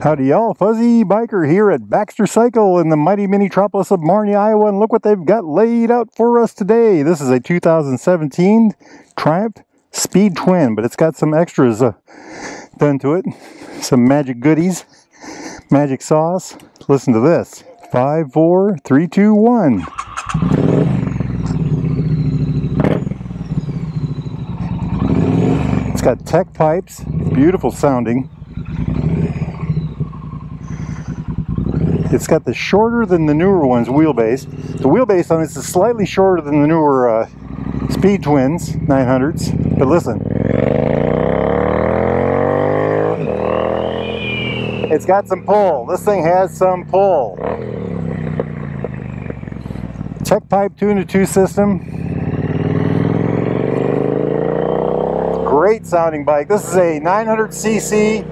Howdy y'all, Fuzzy Biker here at Baxter Cycle in the mighty mini-tropolis of Marnie, Iowa, and look what they've got laid out for us today. This is a 2017 Triumph Speed Twin, but it's got some extras done to it. Some magic goodies, magic sauce. Listen to this. 5, 4, 3, 2, 1. It's got TEC pipes, beautiful sounding. It's got the shorter than the newer one's wheelbase. The wheelbase on this is slightly shorter than the newer Speed Twins 900s. But listen, it's got some pull. This thing has some pull. TEC pipe 2-in-2 system. Great sounding bike. This is a 900cc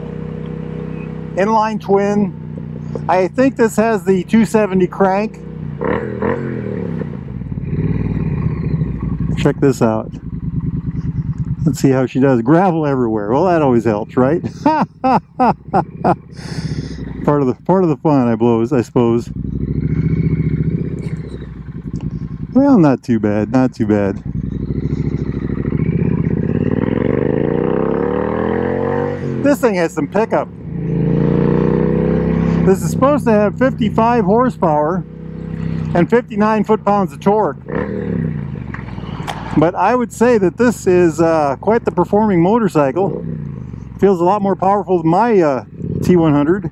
inline twin. I think this has the 270 crank. Check this out. Let's see how she does. Gravel everywhere. Well, that always helps, right? part of the fun, I suppose. Well, not too bad. Not too bad. This thing has some pickup. This is supposed to have 55 horsepower and 59 foot-pounds of torque. But I would say that this is quite the performing motorcycle. Feels a lot more powerful than my T100.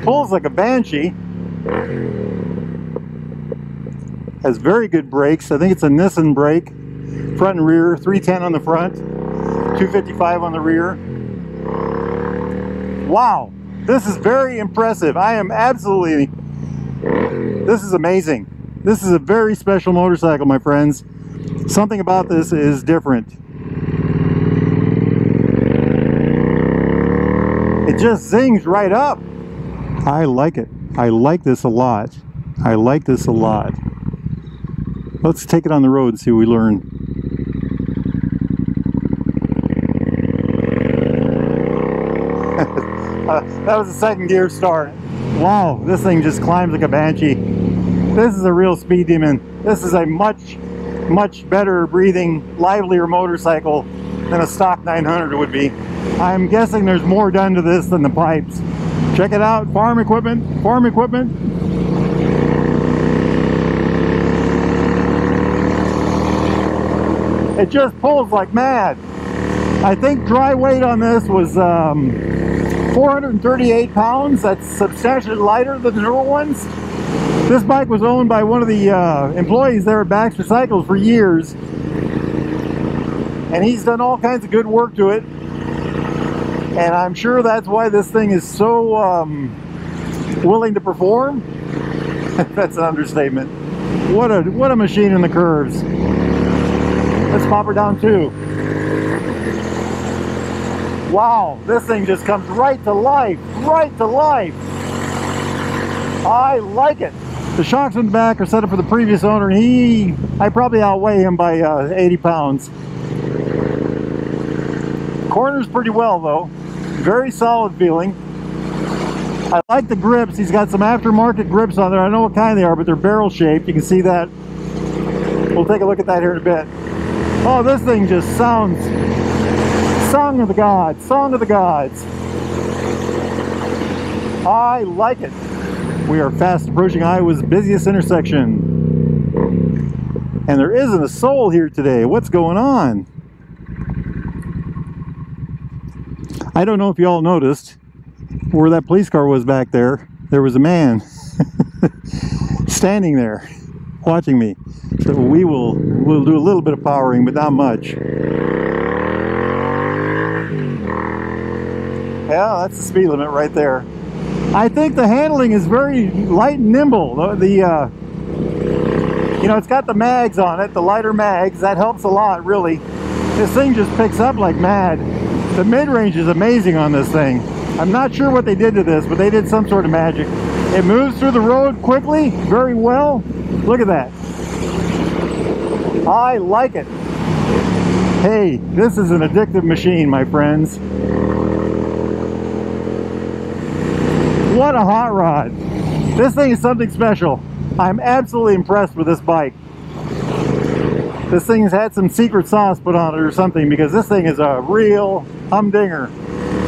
Pulls like a banshee. Has very good brakes. I think it's a Nissan brake. Front and rear, 310 on the front, 255 on the rear. Wow, this is very impressive. I am absolutely, this is amazing. This is a very special motorcycle, my friends. Something about this is different. It just zings right up. I like it. I like this a lot. I like this a lot. Let's take it on the road and see what we learn. That was a second gear start. Wow, this thing just climbs like a banshee. This is a real speed demon. This is a much better breathing, livelier motorcycle than a stock 900 would be. I'm guessing there's more done to this than the pipes. Check it out, farm equipment, farm equipment. It just pulls like mad. I think dry weight on this was 438 pounds. That's substantially lighter than the newer ones. This bike was owned by one of the employees there at Baxter Cycles for years, and he's done all kinds of good work to it, and I'm sure that's why this thing is so willing to perform. That's an understatement. What a machine in the curves. Let's pop her down too. Wow, this thing just comes right to life, right to life. I like it. The shocks in the back are set up for the previous owner. I probably outweigh him by 80 pounds. Corners pretty well though. Very solid feeling. I like the grips. He's got some aftermarket grips on there. I don't know what kind they are, but they're barrel shaped. You can see that. We'll take a look at that here in a bit. Oh, this thing just sounds... Song of the gods, song of the gods. I like it. We are fast approaching Iowa's busiest intersection. And there isn't a soul here today. What's going on? I don't know if you all noticed where that police car was back there. There was a man standing there watching me. So we'll do a little bit of powering, but not much. Yeah, that's the speed limit right there. I think the handling is very light and nimble. You know, it's got the mags on it, the lighter mags. That helps a lot, really. This thing just picks up like mad. The mid-range is amazing on this thing. I'm not sure what they did to this, but they did some sort of magic. It moves through the road quickly, very well. Look at that. I like it. Hey, this is an addictive machine, my friends. What a hot rod. This thing is something special. I'm absolutely impressed with this bike. This thing has had some secret sauce put on it or something, because this thing is a real humdinger.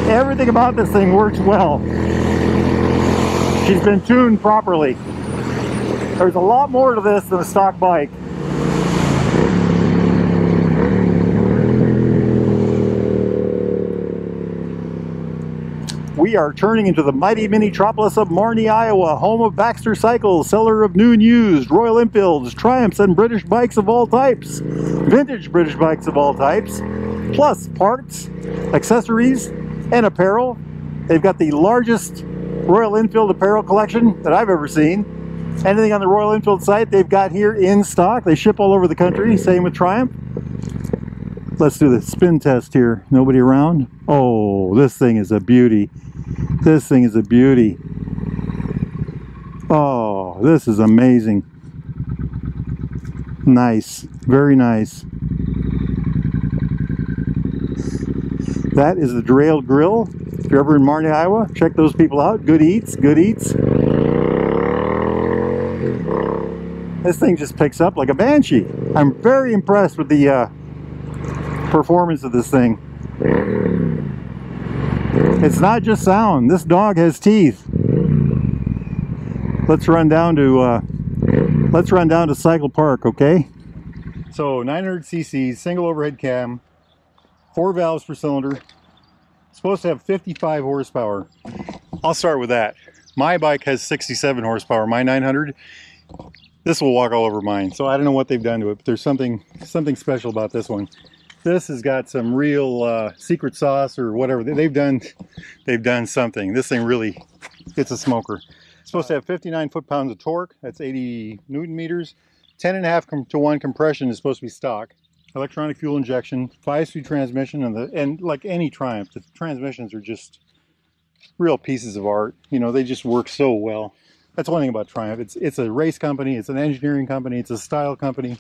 Everything about this thing works well. She's been tuned properly. There's a lot more to this than a stock bike. We are turning into the mighty mini-tropolis of Marnie, Iowa, home of Baxter Cycles, seller of new and used, Royal Enfields, Triumphs, and British bikes of all types. Vintage British bikes of all types, plus parts, accessories, and apparel. They've got the largest Royal Enfield apparel collection that I've ever seen. Anything on the Royal Enfield site they've got here in stock. They ship all over the country, same with Triumph. Let's do the spin test here. Nobody around? Oh, this thing is a beauty. This thing is a beauty. Oh, this is amazing. Nice, very nice. That is the Derailed Grill. If you're ever in Marnie, Iowa, check those people out. Good eats, good eats. This thing just picks up like a banshee. I'm very impressed with the performance of this thing. It's not just sound. This dog has teeth. Let's run down to Cycle Park, okay? So 900 cc, single overhead cam, 4 valves per cylinder. Supposed to have 55 horsepower. I'll start with that. My bike has 67 horsepower. My 900. This will walk all over mine. So I don't know what they've done to it, but there's something special about this one. This has got some real secret sauce or whatever. They've done something. This thing really, it's a smoker. It's supposed to have 59 foot-pounds of torque. That's 80 Newton meters. 10.5 to 1 compression is supposed to be stock. Electronic fuel injection, 5-speed transmission, and like any Triumph, the transmissions are just real pieces of art. You know, they just work so well. That's one thing about Triumph. It's a race company, it's an engineering company, it's a style company.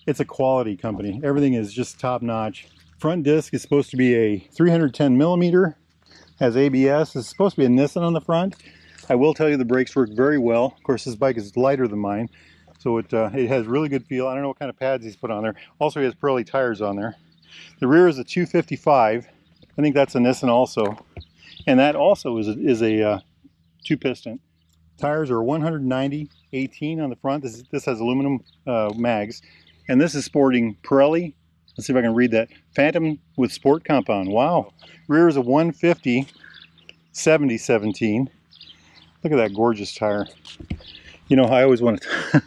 It's a quality company. Everything is just top notch. Front disc is supposed to be a 310 millimeter, has ABS. It's supposed to be a Nissan on the front. I will tell you the brakes work very well. Of course, this bike is lighter than mine, so it has really good feel. I don't know what kind of pads he's put on there. Also, he has Pirelli tires on there. The rear is a 255. I think that's a Nissan also. And that also is a 2-piston. Tires are 190/18 on the front. This has aluminum mags. And this is sporting Pirelli. Let's see if I can read that. Phantom with sport compound. Wow. Rear is a 150/70/17. Look at that gorgeous tire. You know, I always want to...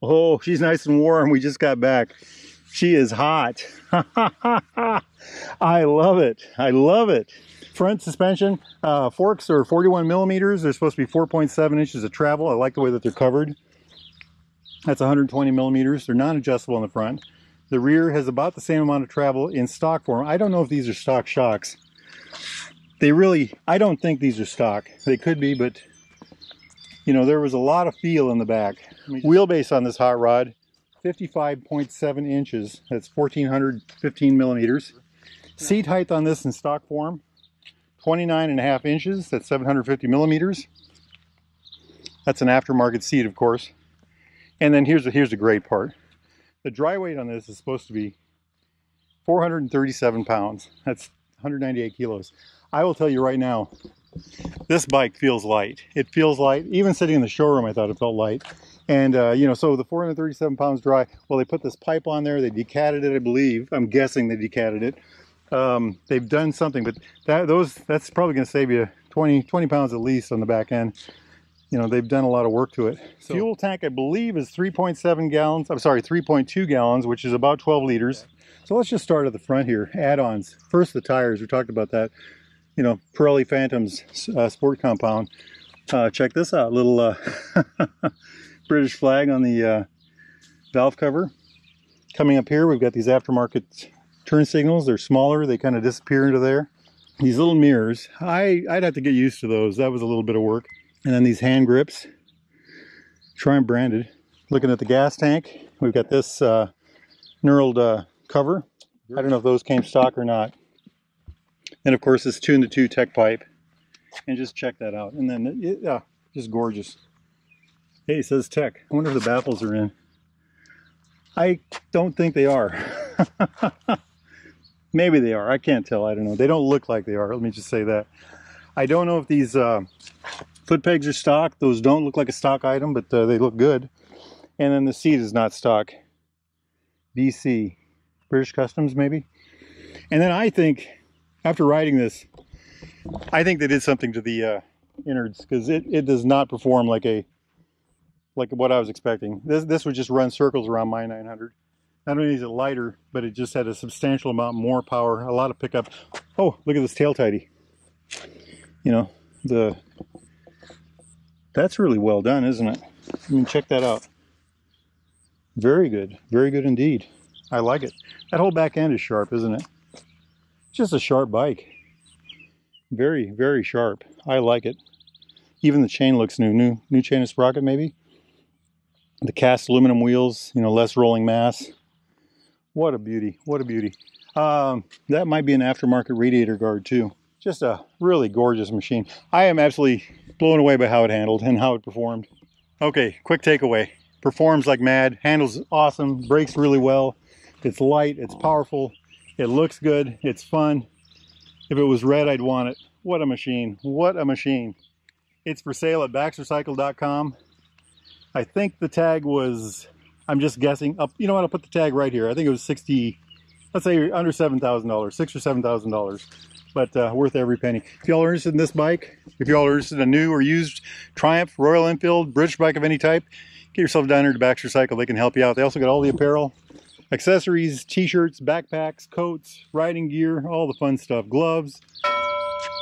Oh, she's nice and warm. We just got back. She is hot. I love it. I love it. Front suspension. Forks are 41 millimeters. They're supposed to be 4.7 inches of travel. I like the way that they're covered. That's 120 millimeters. They're non-adjustable in the front. The rear has about the same amount of travel in stock form. I don't know if these are stock shocks. I don't think these are stock. They could be, but you know, there was a lot of feel in the back. Wheelbase on this hot rod, 55.7 inches. That's 1,415 millimeters. Seat height on this in stock form, 29.5 inches. That's 750 millimeters. That's an aftermarket seat, of course. And then here's the great part. The dry weight on this is supposed to be 437 pounds. That's 198 kilos. I will tell you right now, this bike feels light. It feels light. Even sitting in the showroom, I thought it felt light. And, you know, so the 437 pounds dry, well, they put this pipe on there. They decatted it, I believe. I'm guessing they decatted it. They've done something, but that's probably going to save you 20 pounds at least on the back end. You know, they've done a lot of work to it. So, fuel tank, I believe, is 3.7 gallons. I'm sorry, 3.2 gallons, which is about 12 liters. So let's just start at the front here. Add-ons. First, the tires. We talked about that. You know, Pirelli Phantom's sport compound. Check this out. Little British flag on the valve cover. Coming up here, we've got these aftermarket turn signals. They're smaller. They kind of disappear into there. These little mirrors. I'd have to get used to those. That was a little bit of work. And then these hand grips, Triumph branded. Looking at the gas tank, we've got this knurled cover. I don't know if those came stock or not. And of course this 2-in-2 TEC pipe. and just check that out. And then, yeah, just gorgeous. Hey, it says TEC. I wonder if the baffles are in. I don't think they are. Maybe they are. I can't tell. I don't know. They don't look like they are. Let me just say that. I don't know if these foot pegs are stock. Those don't look like a stock item, but they look good. And then the seat is not stock. BC. British Customs, maybe. And then I think, after riding this, I think they did something to the innards, because it does not perform like what I was expecting. This would just run circles around my 900. Not only is it lighter, but it just had a substantial amount more power, a lot of pickup. Oh, look at this tail tidy. You know, that's really well done, isn't it? I mean, check that out. Very good indeed. I like it. That whole back end is sharp, isn't it? Just a sharp bike. Very, very sharp. I like it. Even the chain looks new chain and sprocket maybe. The cast aluminum wheels, you know, less rolling mass. What a beauty, what a beauty. That might be an aftermarket radiator guard too. Just a really gorgeous machine. I am absolutely blown away by how it handled and how it performed. Okay, quick takeaway. Performs like mad, handles awesome, brakes really well. It's light, it's powerful, it looks good, it's fun. If it was red, I'd want it. What a machine, what a machine. It's for sale at baxtercycle.com. I think the tag was, I'm just guessing, up. You know what, I'll put the tag right here. I think it was 60, let's say under $7,000, $6,000 or $7,000. But worth every penny. If y'all are interested in this bike, if y'all are interested in a new or used Triumph, Royal Enfield, British bike of any type, get yourself down here to Baxter Cycle. They can help you out. They also got all the apparel, accessories, t-shirts, backpacks, coats, riding gear, all the fun stuff, gloves.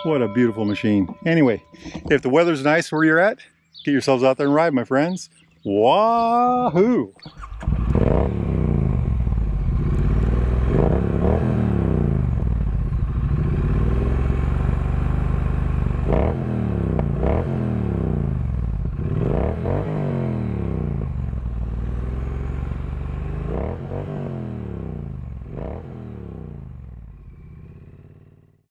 What a beautiful machine. Anyway, if the weather's nice where you're at, get yourselves out there and ride, my friends. Wahoo!